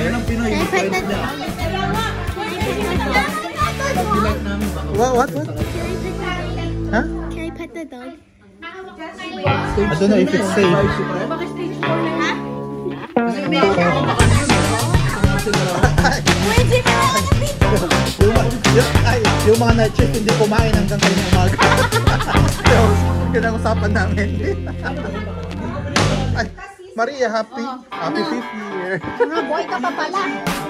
Yan ang Pinoy. What? Huh? Can I pet the dog? I don't know if it's safe. Yung mga night shift hindi kumain hanggang kayo ng umaga. Yun ang usapan namin. Ay, Maria, happy 5th year. Mga boy ka pa pala.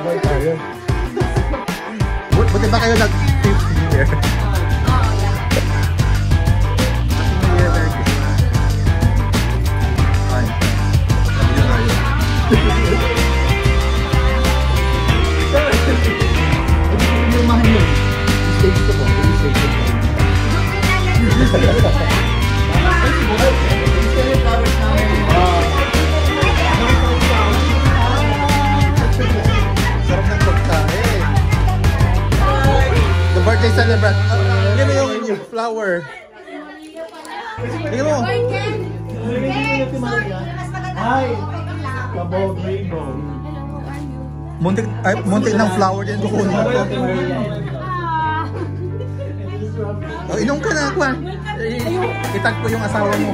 Boy tayo. Buti ba kayo nag 5th year? Sarap ng pagkain. The birthday celebrant. Hindi mo yung flower. Hindi mo. Hi! Kabog rainbow. Muntik ng flower din kukunin ko. Oh, inom ka na, Kwan. Itag ko yung asawa mo.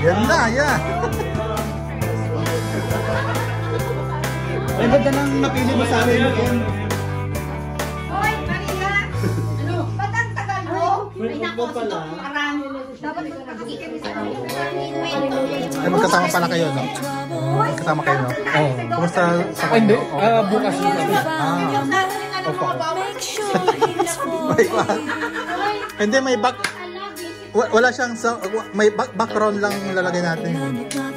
Yan na, yeah. Ay, ba't nang napili mo sa amin mo, Ken? Hoy, Maria! Ano? Ba't ang tagal mo? Ay, naku, marami. Dapat ito nakikita sa Ay, magkasama pala kayo, no? Magkasama kayo, no? Oo. Kumusta sa Ay, hindi. Bukas yun kami. Opo. Hindi, may back... Wala siyang... May background lang lalagay natin.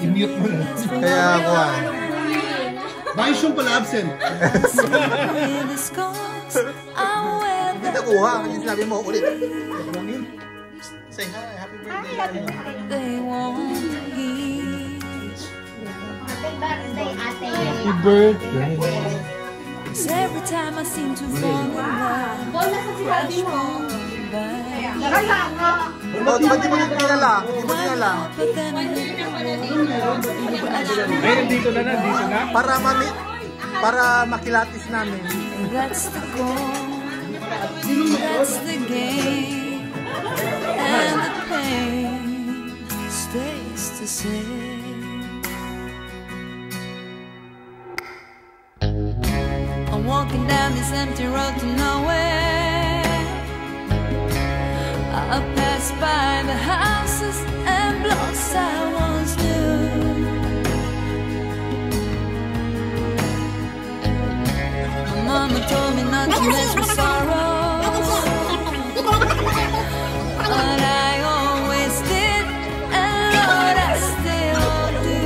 I-mute mo na. Kaya, Kwan. Bakit siyang pala absent? Hindi nakuha. Yung sinabi mo ulit. Say hi. Happy birthday. Happy birthday, ate. Happy birthday. Every time I seem to fall in love, rush on by. Ba't di mo yung pinala? Di mo pinala? But then I Ay, nandito na. Para makilatis namin. that's the goal, that's the game, and the pain stays the same. I'm walking down this empty road to nowhere. I pass by the houses and blocks I once knew. My mama told me not to mess with sorrow, but I always did, and Lord, I still do.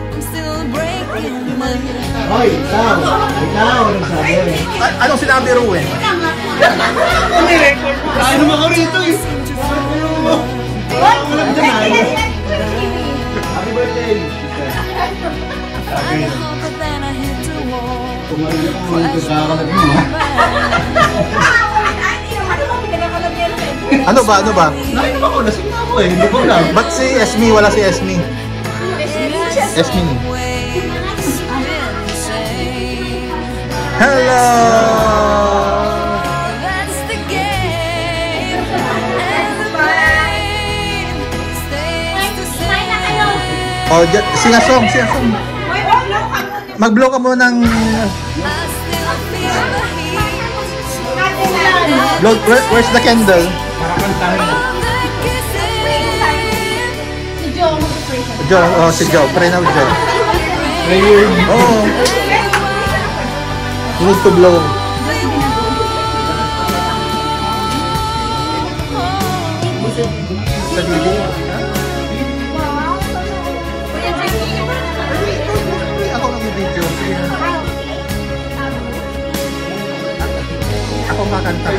I'm still breaking my heart. Hoy, ikaw! Anong sabi? Anong sinabi, Ruwen? Hindi, record mo. Kaya naman ako rito eh. Walang dyan. Happy birthday! I hope that then I hit the wall. Kumarin ako mga kakakalab mo ha. Ano ba? Nakainom ako, lasing na ako eh. Hindi ko lang. Ba't si Esme? Wala si Esme. Esme. Hello! That's the game, and the pain stays the same. Oh, singasong. Mag-blow ka muna ng... I still feel the heat Blow, where's the candle? Para kantahin mo. of the kissing. Joe, si Joe. Pray na, Joe. Prayer. Oh. You need to blow. Sa dili. Ako nag-video. Ako kakanta.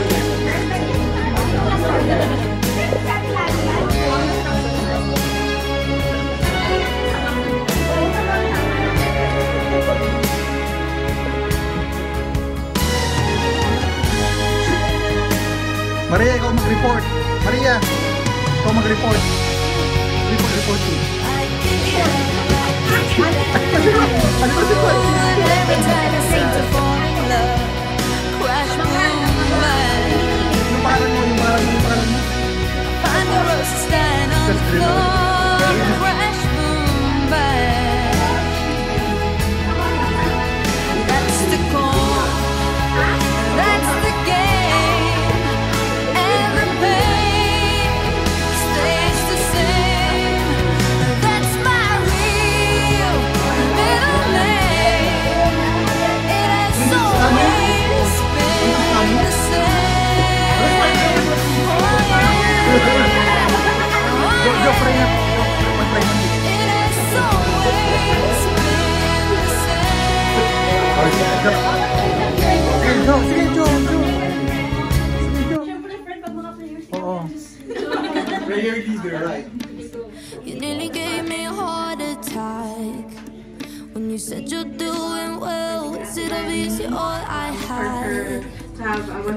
Maria, ikaw mag-report. Maria, ikaw mag-report. Report. I Every time I seem to fall in love, crash, boom, bang. Find the roses lying on the floor, crash, boom, bang. That's the goal, that's the game, and the pain stays the same. That's my real middle name. It has always been the same. Oh yeah. It has always been the same. Prayer leader, right? You nearly gave me a heart attack when you said you're doing well. Is it obvious you're all I had?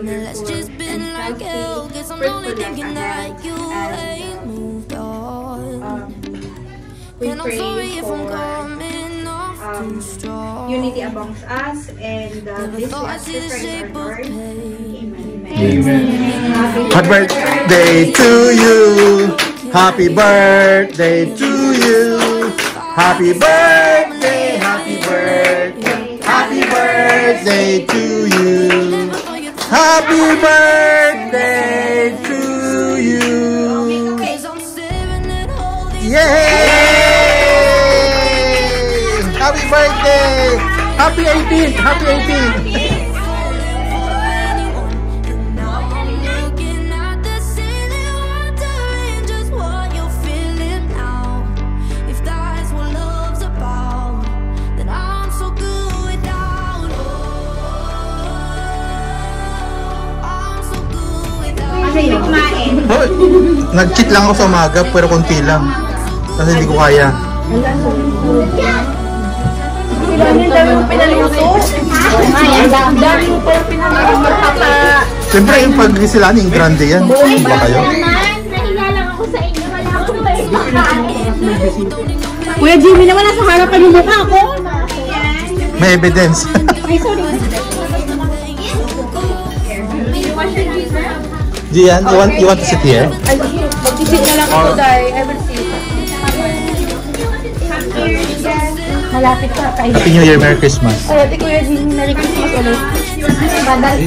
Let's just been like hell. Guess I'm only thinking that you ain't moved on. And I'm sorry if I'm coming off too strong. Unity amongst us, and this Thought I is see the shape of pain. Happy birthday to you. Happy birthday to you. Happy birthday, happy birthday, happy birthday to you. Happy birthday to you. Yay! Happy birthday! Happy 18th! Happy 18th! Nag-cheat lang ako sa umaga, pero konti lang. Kasi hindi ko kaya. Siyempre yung pag-isilaning grande yan. Ba kayo? Nahiya lang ako sa inyo. Wala akong pagkakain. Kuya Jimmy naman, nasa harapan yung mukha ko. May evidence. Ay, sorry. Gian, you want to sit here? Mag-visit na lang ako, Day. I will see you. Malapit pa kayo. Happy New Year, Merry Christmas. Ay, ate Kuya Jimmy, Merry Christmas ulit. Badal.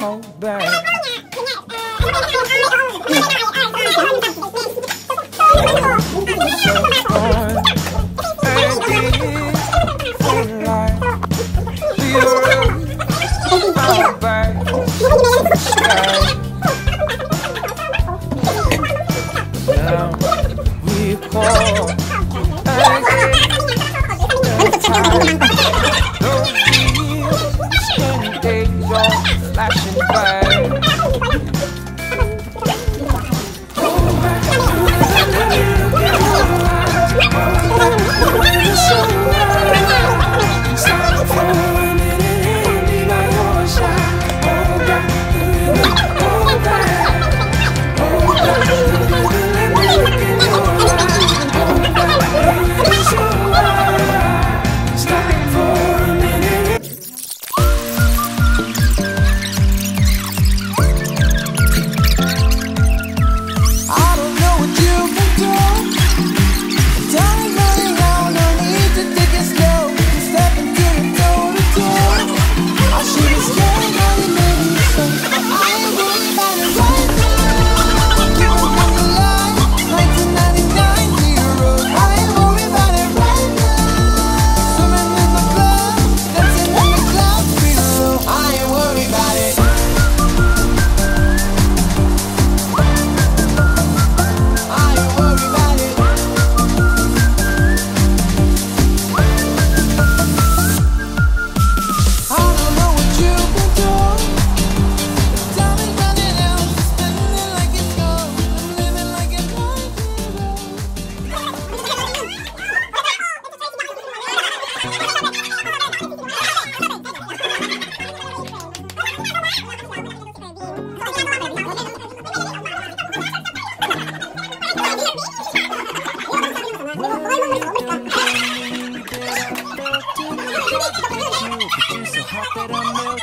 Hold back.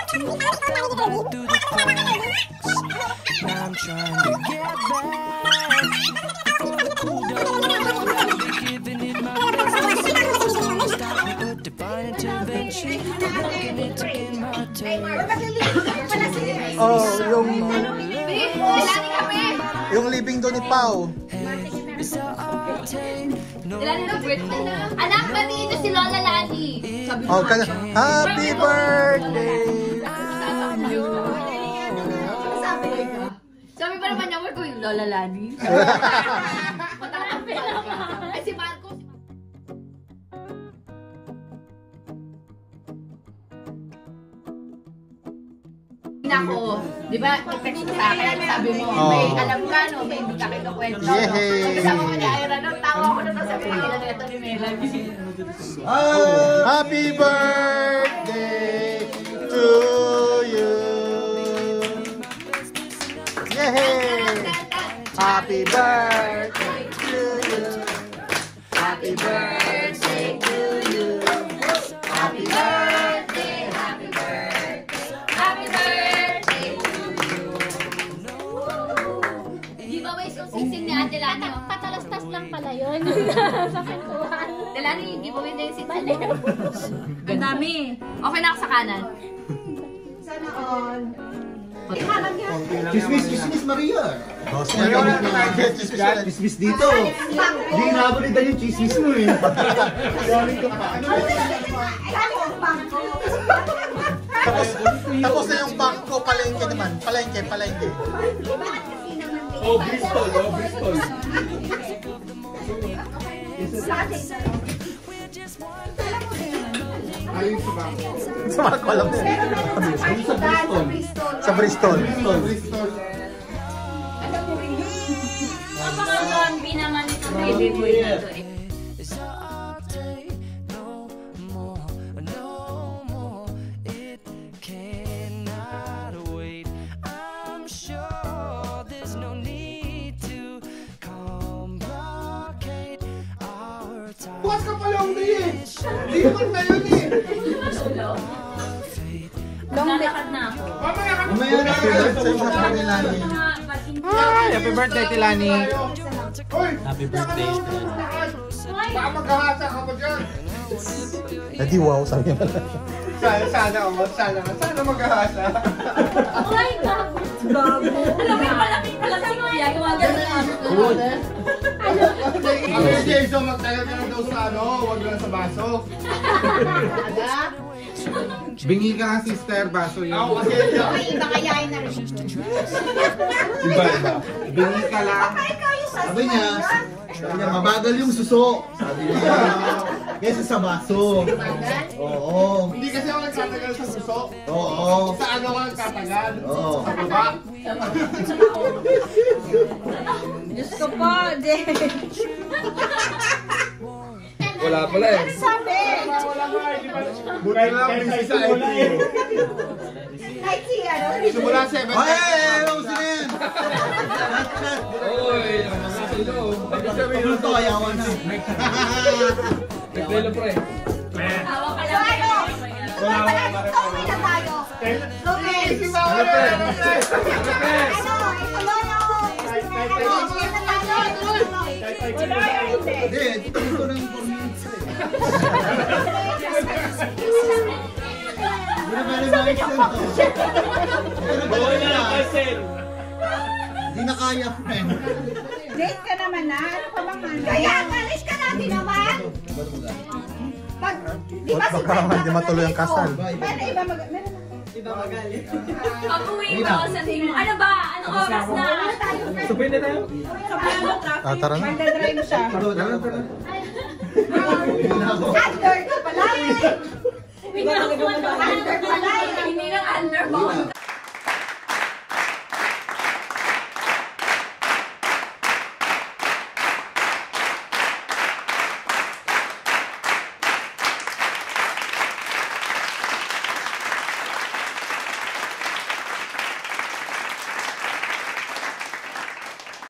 too far through the cracks. Now I'm trying to get back before the cool down. Giving it my best. Stop me, but divine intervention. Walking it, taking my turn. Oh, yung living doon ni Pao. Anak, batiin niyo si Lola Lani. Oh, happy birthday! Sabi pa naman niya, wag ko yung Lola Lani. Ay, si Marco. Ako, di ba, text ko sa akin, sabi mo, may alam ka, no, may hindi ka kinukwento. Kasama ko niya, ayun, ano, tawa ko na to sa pinila na ito ni Melanie. Happy birthday to you! Yay! Happy birthday to you! Happy birthday to you! Happy birthday! Happy birthday! Happy birthday to you! Di ba may susising ni Ate Lani? Patalastas lang pala yun. Sa kantuhan. Ate Lani, giveaway na yung sising. Ang dami. Okay na ako sa kanan. Sana all. Chismis Maria. Oh, Chismis dito. Hindi nabalitan yung chismis mo eh. Tapos na yung bangko, palengke naman. Palengke. Oh, Bristol. Ayun sa bangko. Sa mga alam mo. Sa Bristol. Ang mga zombie naman ito, baby boy na ito eh. Bukas ka pala umiin. Hindi naman na yun eh. Nalakad na ako. Mamaya na kayo. Happy birthday, Tilani. Happy birthday. Baka maghahasa ka pa dyan. Hindi wow, sabi niya pala. Sana maghahasa. Ay, gago. Alam mo yung malaking palaking kaya gumagano na ako. Ang Jason, magtagal ka na daw sa wag lang sa baso. Bingi ka nga sister, baso yun. May iba kayain na rin. Iba. Bingi ka lang. Sabi niya, mabagal yung suso. Sabi niya, kesa sa baso. Oo. Hindi kasi ako nagtatagal sa suso. Oo. Sa ano ka nagtatagal? Oo. Sa baba. Diyos ko po, Jay. Wala pala eh. Sabi. Buti lang, busy sa IT. Kahit si ano. Simula 7. Ay, hello, Sinin! Oy, ilo. Ano to, ayawan na. Naglelo pre. Tawa ka So lang. ano? Tumapalan, tawin na tayo. Okay. Ano pre? Ano? Ituloy na ako. Tuloy na tayo. Hindi, ito na yung 4 minutes eh. Hindi na very nice yun to. Hindi na kaya, friend. Date ka naman na. Ano ka bang ano? Kaya, alis ka natin naman. Pag, di ba si Baka hindi matuloy ang kasal. Paano iba mag... Meron na. Pag-uwi mo ako sa team mo. Ano ba? Anong oras na? Subay na tayo? Tara na. Magdadrive siya. Tara. Under ka pala eh. Under pala eh. Hindi lang under mo.